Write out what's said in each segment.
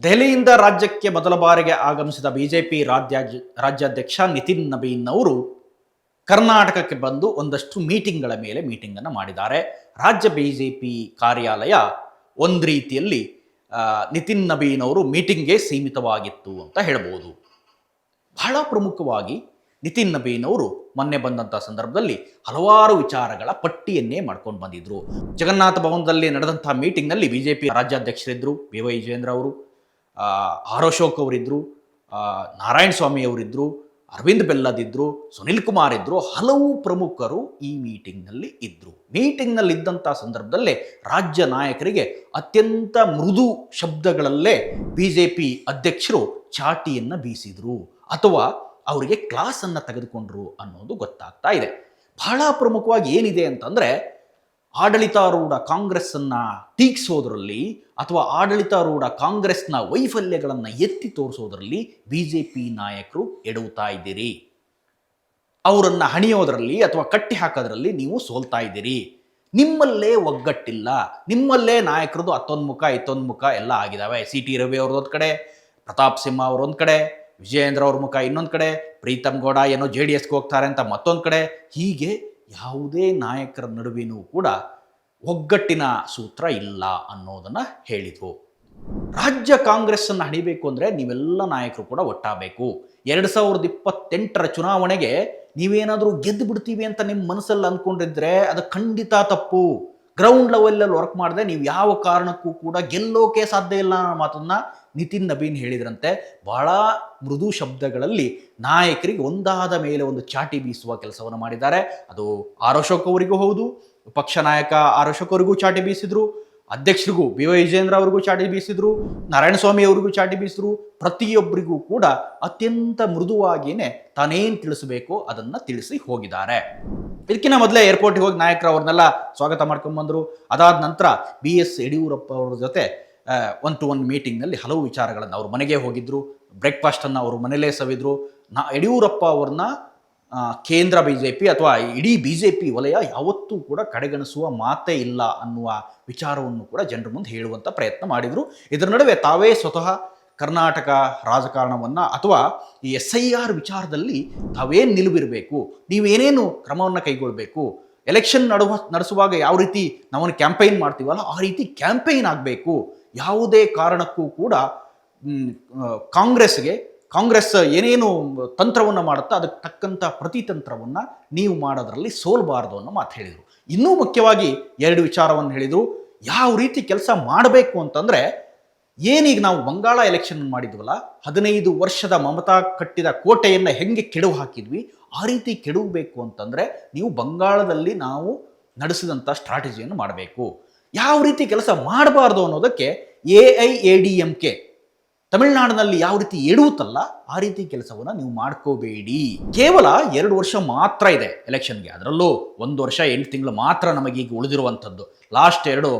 ದೆಹಲಿಯಿಂದ ರಾಜ್ಯಕ್ಕೆ ಮೊದಲ ಬಾರಿಗೆ ಆಗಮಿಸಿದ ಬಿಜೆಪಿ ರಾಜ್ಯಾಧ್ಯಕ್ಷ ನಿತಿನ್ ನಬೀನ್ ಅವರು ಕರ್ನಾಟಕಕ್ಕೆ ಬಂದು ಒಂದಷ್ಟು ಮೀಟಿಂಗ್ಗಳ ಮೇಲೆ ಮೀಟಿಂಗನ್ನು ಮಾಡಿದ್ದಾರೆ. ರಾಜ್ಯ ಬಿಜೆಪಿ ಕಾರ್ಯಾಲಯ ಒಂದು ರೀತಿಯಲ್ಲಿ ನಿತಿನ್ ನಬೀನ್ ಅವರು ಮೀಟಿಂಗ್ಗೆ ಸೀಮಿತವಾಗಿತ್ತು ಅಂತ ಹೇಳ್ಬೋದು. ಬಹಳ ಪ್ರಮುಖವಾಗಿ ನಿತಿನ್ ನಬೀನ್ ಅವರು ಮೊನ್ನೆ ಬಂದಂಥ ಸಂದರ್ಭದಲ್ಲಿ ಹಲವಾರು ವಿಚಾರಗಳ ಪಟ್ಟಿಯನ್ನೇ ಮಾಡ್ಕೊಂಡು ಬಂದಿದ್ರು. ಜಗನ್ನಾಥ ಭವನದಲ್ಲಿ ನಡೆದಂಥ ಮೀಟಿಂಗ್ನಲ್ಲಿ ಬಿಜೆಪಿ ರಾಜ್ಯಾಧ್ಯಕ್ಷರಿದ್ದರು, ಬಿ.ವೈ. ವಿಜಯೇಂದ್ರ ಅವರು, ಆರ್ ಅಶೋಕ್ ಅವರಿದ್ದರು, ನಾರಾಯಣ ಸ್ವಾಮಿ ಅವರಿದ್ದರು, ಅರವಿಂದ್ ಬೆಲ್ಲದಿದ್ದರು, ಸುನಿಲ್ ಕುಮಾರ್ ಇದ್ದರು, ಹಲವು ಪ್ರಮುಖರು ಈ ಮೀಟಿಂಗ್ನಲ್ಲಿ ಇದ್ದರು. ಮೀಟಿಂಗ್ನಲ್ಲಿ ಇದ್ದಂಥ ಸಂದರ್ಭದಲ್ಲೇ ರಾಜ್ಯ ನಾಯಕರಿಗೆ ಅತ್ಯಂತ ಮೃದು ಶಬ್ದಗಳಲ್ಲೇ ಬಿಜೆಪಿ ಅಧ್ಯಕ್ಷರು ಚಾಟಿಯನ್ನು ಬೀಸಿದರು ಅಥವಾ ಅವರಿಗೆ ಕ್ಲಾಸನ್ನು ತೆಗೆದುಕೊಂಡ್ರು ಅನ್ನೋದು ಗೊತ್ತಾಗ್ತಾ ಇದೆ. ಬಹಳ ಪ್ರಮುಖವಾಗಿ ಏನಿದೆ ಅಂತಂದರೆ, ಆಡಳಿತಾರೂಢ ಕಾಂಗ್ರೆಸ್ಸನ್ನು ಟೀಕಿಸೋದರಲ್ಲಿ ಅಥವಾ ಆಡಳಿತಾರೂಢ ಕಾಂಗ್ರೆಸ್ನ ವೈಫಲ್ಯಗಳನ್ನು ಎತ್ತಿ ತೋರಿಸೋದರಲ್ಲಿ ಬಿಜೆಪಿ ನಾಯಕರು ಎಡವುತ್ತಾ ಇದ್ದೀರಿ. ಅವರನ್ನು ಹಣಿಯೋದರಲ್ಲಿ ಅಥವಾ ಕಟ್ಟಿ ಹಾಕೋದ್ರಲ್ಲಿ ನೀವು ಸೋಲ್ತಾ ಇದ್ದೀರಿ. ನಿಮ್ಮಲ್ಲೇ ಒಗ್ಗಟ್ಟಿಲ್ಲ, ನಿಮ್ಮಲ್ಲೇ ನಾಯಕರದು ಅತ್ತೊಂದು ಮುಖ ಎಲ್ಲ ಆಗಿದ್ದಾವೆ. ಸಿ ಟಿ ರವಿ ಅವ್ರದ್ದೊಂದು ಕಡೆ, ಪ್ರತಾಪ್ ಸಿಂಹ ಅವರೊಂದು ಕಡೆ, ವಿಜಯೇಂದ್ರ ಅವ್ರ ಮುಖ ಇನ್ನೊಂದು ಕಡೆ, ಪ್ರೀತಮ್ ಗೌಡ ಏನೋ JDSಗೆ ಹೋಗ್ತಾರೆ ಅಂತ ಮತ್ತೊಂದು ಕಡೆ, ಹೀಗೆ ಯಾವುದೇ ನಾಯಕರ ನಡುವೆಯೂ ಕೂಡ ಒಗ್ಗಟ್ಟಿನ ಸೂತ್ರ ಇಲ್ಲ ಅನ್ನೋದನ್ನು ಹೇಳಿದರು. ರಾಜ್ಯ ಕಾಂಗ್ರೆಸ್ಸನ್ನು ಹಣಿಬೇಕು ಅಂದರೆ ನೀವೆಲ್ಲ ನಾಯಕರು ಕೂಡ ಒಟ್ಟಾಗಬೇಕು. 2028ರ ಚುನಾವಣೆಗೆ ನೀವೇನಾದರೂ ಗೆದ್ದು ಬಿಡ್ತೀವಿ ಅಂತ ನಿಮ್ಮ ಮನಸ್ಸಲ್ಲಿ ಅಂದ್ಕೊಂಡಿದ್ರೆ ಅದು ಖಂಡಿತ ತಪ್ಪು. ಗ್ರೌಂಡ್ ಲೆವೆಲಲ್ಲಿ ವರ್ಕ್ ಮಾಡದೆ ನೀವು ಯಾವ ಕಾರಣಕ್ಕೂ ಕೂಡ ಗೆಲ್ಲೋಕೆ ಸಾಧ್ಯ ಇಲ್ಲ ಅನ್ನೋ ಮಾತನ್ನು ನಿತಿನ್ ನಬೀನ್ ಹೇಳಿದ್ರಂತೆ. ಬಹಳ ಮೃದು ಶಬ್ದಗಳಲ್ಲಿ ನಾಯಕರಿಗೆ ಒಂದಾದ ಮೇಲೆ ಒಂದು ಚಾಟಿ ಬೀಸುವ ಕೆಲಸವನ್ನು ಮಾಡಿದ್ದಾರೆ. ಅದು ಆರ್ ಅಶೋಕ್ ಅವರಿಗೂ ಹೌದು, ಪಕ್ಷ ನಾಯಕ ಆರ್ ಅಶೋಕ್ ಅವರಿಗೂ ಚಾಟಿ ಬೀಸಿದ್ರು, ಅಧ್ಯಕ್ಷರಿಗೂ ಬಿ.ವೈ. ವಿಜಯೇಂದ್ರ ಅವರಿಗೂ ಚಾಟಿ ಬೀಸಿದ್ರು, ನಾರಾಯಣ ಸ್ವಾಮಿ ಅವರಿಗೂ ಚಾಟಿ ಬೀಸಿದ್ರು. ಪ್ರತಿಯೊಬ್ಬರಿಗೂ ಕೂಡ ಅತ್ಯಂತ ಮೃದುವಾಗಿಯೇ ತಾನೇನು ತಿಳಿಸಬೇಕು ಅದನ್ನು ತಿಳಿಸಿ ಹೋಗಿದ್ದಾರೆ. ಇದಕ್ಕಿಂತ ಮೊದಲೇ ಏರ್ಪೋರ್ಟ್ಗೆ ಹೋಗಿ ನಾಯಕರು ಅವ್ರನ್ನೆಲ್ಲ ಸ್ವಾಗತ ಮಾಡ್ಕೊಂಡ್ಬಂದರು. ಅದಾದ ನಂತರ BS ಯಡಿಯೂರಪ್ಪ ಅವರ ಜೊತೆ 1-to-1 ಮೀಟಿಂಗ್ನಲ್ಲಿ ಹಲವು ವಿಚಾರಗಳನ್ನು ಅವ್ರ ಮನೆಗೆ ಹೋಗಿದ್ದರು. ಬ್ರೇಕ್ಫಾಸ್ಟನ್ನು ಅವರು ಮನೇಲೇ ಸವಿದ್ರು. ಯಡಿಯೂರಪ್ಪ ಅವ್ರನ್ನ ಕೇಂದ್ರ BJP ಅಥವಾ ಇಡೀ BJP ವಲಯ ಯಾವತ್ತೂ ಕೂಡ ಕಡೆಗಣಿಸುವ ಮಾತೇ ಇಲ್ಲ ಅನ್ನುವ ವಿಚಾರವನ್ನು ಕೂಡ ಜನರ ಮುಂದೆ ಹೇಳುವಂಥ ಪ್ರಯತ್ನ ಮಾಡಿದರು. ಇದರ ನಡುವೆ ತಾವೇ ಸ್ವತಃ ಕರ್ನಾಟಕ ರಾಜಕಾರಣವನ್ನು ಅಥವಾ ಈ SIR ವಿಚಾರದಲ್ಲಿ ತಾವೇನು ನಿಲುವಿರಬೇಕು, ನೀವೇನೇನು ಕ್ರಮವನ್ನು ಕೈಗೊಳ್ಳಬೇಕು, ಎಲೆಕ್ಷನ್ ನಡೆಸುವಾಗ ಯಾವ ರೀತಿ ನಾವನ್ನು ಕ್ಯಾಂಪೈನ್ ಮಾಡ್ತೀವಲ್ಲ ಆ ರೀತಿ ಕ್ಯಾಂಪೈನ್ ಆಗಬೇಕು. ಯಾವುದೇ ಕಾರಣಕ್ಕೂ ಕೂಡ ಕಾಂಗ್ರೆಸ್ ಏನೇನು ತಂತ್ರವನ್ನು ಮಾಡುತ್ತಾ ಅದಕ್ಕೆ ತಕ್ಕಂಥ ಪ್ರತಿತಂತ್ರವನ್ನು ನೀವು ಮಾಡೋದರಲ್ಲಿ ಸೋಲ್ಬಾರ್ದು ಅನ್ನೋ ಮಾತು ಹೇಳಿದರು. ಇನ್ನೂ ಮುಖ್ಯವಾಗಿ 2 ವಿಚಾರವನ್ನು ಹೇಳಿದರು. ಯಾವ ರೀತಿ ಕೆಲಸ ಮಾಡಬೇಕು ಅಂತಂದರೆ, ಏನೀಗ ನಾವು ಬಂಗಾಳ ಎಲೆಕ್ಷನ್ ಮಾಡಿದ್ವಲ್ಲ, 15 ವರ್ಷದ ಮಮತಾ ಕಟ್ಟಿದ ಕೋಟೆಯನ್ನು ಹೆಂಗೆ ಕೆಡವು ಹಾಕಿದ್ವಿ ಆ ರೀತಿ ಕೆಡವಬೇಕು ಅಂತಂದರೆ ನೀವು ಬಂಗಾಳದಲ್ಲಿ ನಾವು ನಡೆಸಿದಂಥ ಸ್ಟ್ರಾಟಜಿಯನ್ನು ಮಾಡಬೇಕು. ಯಾವ ರೀತಿ ಕೆಲಸ ಮಾಡಬಾರ್ದು ಅನ್ನೋದಕ್ಕೆ AIADMK ತಮಿಳುನಾಡಿನಲ್ಲಿ ಯಾವ ರೀತಿ ಎಡುತ್ತಲ್ಲ ಆ ರೀತಿ ಕೆಲಸವನ್ನು ನೀವು ಮಾಡ್ಕೋಬೇಡಿ. ಕೇವಲ 2 ವರ್ಷ ಮಾತ್ರ ಇದೆ ಎಲೆಕ್ಷನ್ಗೆ, ಅದರಲ್ಲೂ 1 ವರ್ಷ 8 ತಿಂಗಳು ಮಾತ್ರ ನಮಗೀಗ ಉಳಿದಿರುವಂಥದ್ದು. ಲಾಸ್ಟ್ 2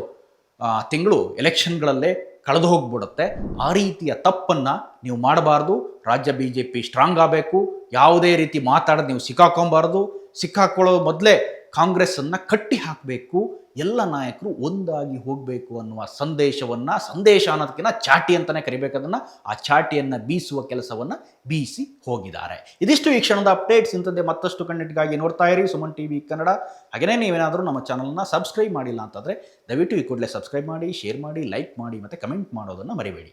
ತಿಂಗಳು ಎಲೆಕ್ಷನ್ಗಳಲ್ಲೇ ಕಳೆದು ಹೋಗ್ಬಿಡುತ್ತೆ. ಆ ರೀತಿಯ ತಪ್ಪನ್ನು ನೀವು ಮಾಡಬಾರ್ದು. ರಾಜ್ಯ BJP ಸ್ಟ್ರಾಂಗ್ ಆಗಬೇಕು. ಯಾವುದೇ ರೀತಿ ಮಾತಾಡೋದು ನೀವು ಸಿಕ್ಕಾಕೊಬಾರ್ದು. ಸಿಕ್ಕಾಕೊಳ್ಳೋ ಮೊದಲೇ ಕಾಂಗ್ರೆಸ್ಸನ್ನು ಕಟ್ಟಿ ಹಾಕಬೇಕು. ಎಲ್ಲ ನಾಯಕರು ಒಂದಾಗಿ ಹೋಗಬೇಕು ಅನ್ನುವ ಸಂದೇಶ ಅನ್ನೋದಕ್ಕಿಂತ ಚಾಟಿ ಅಂತಲೇ ಕರಿಬೇಕದನ್ನು, ಆ ಚಾಟಿಯನ್ನು ಬೀಸುವ ಕೆಲಸವನ್ನು ಬೀಸಿ ಹೋಗಿದ್ದಾರೆ. ಇದಿಷ್ಟು ಈ ಕ್ಷಣದ ಅಪ್ಡೇಟ್ಸ್. ಇಂಥದ್ದೇ ಮತ್ತಷ್ಟು ಕಂಟೆಂಟ್ಗಾಗಿ ನೋಡ್ತಾ ಇರಿ ಸುಮನ್ TV ಕನ್ನಡ. ಹಾಗೆಯೇ ನೀವೇನಾದರೂ ನಮ್ಮ ಚಾನಲ್ನ ಸಬ್ಸ್ಕ್ರೈಬ್ ಮಾಡಿಲ್ಲ ಅಂತಂದರೆ ದಯವಿಟ್ಟು ಈ ಕೂಡಲೇ ಸಬ್ಸ್ಕ್ರೈಬ್ ಮಾಡಿ, ಶೇರ್ ಮಾಡಿ, ಲೈಕ್ ಮಾಡಿ ಮತ್ತು ಕಮೆಂಟ್ ಮಾಡೋದನ್ನು ಮರಿಬೇಡಿ.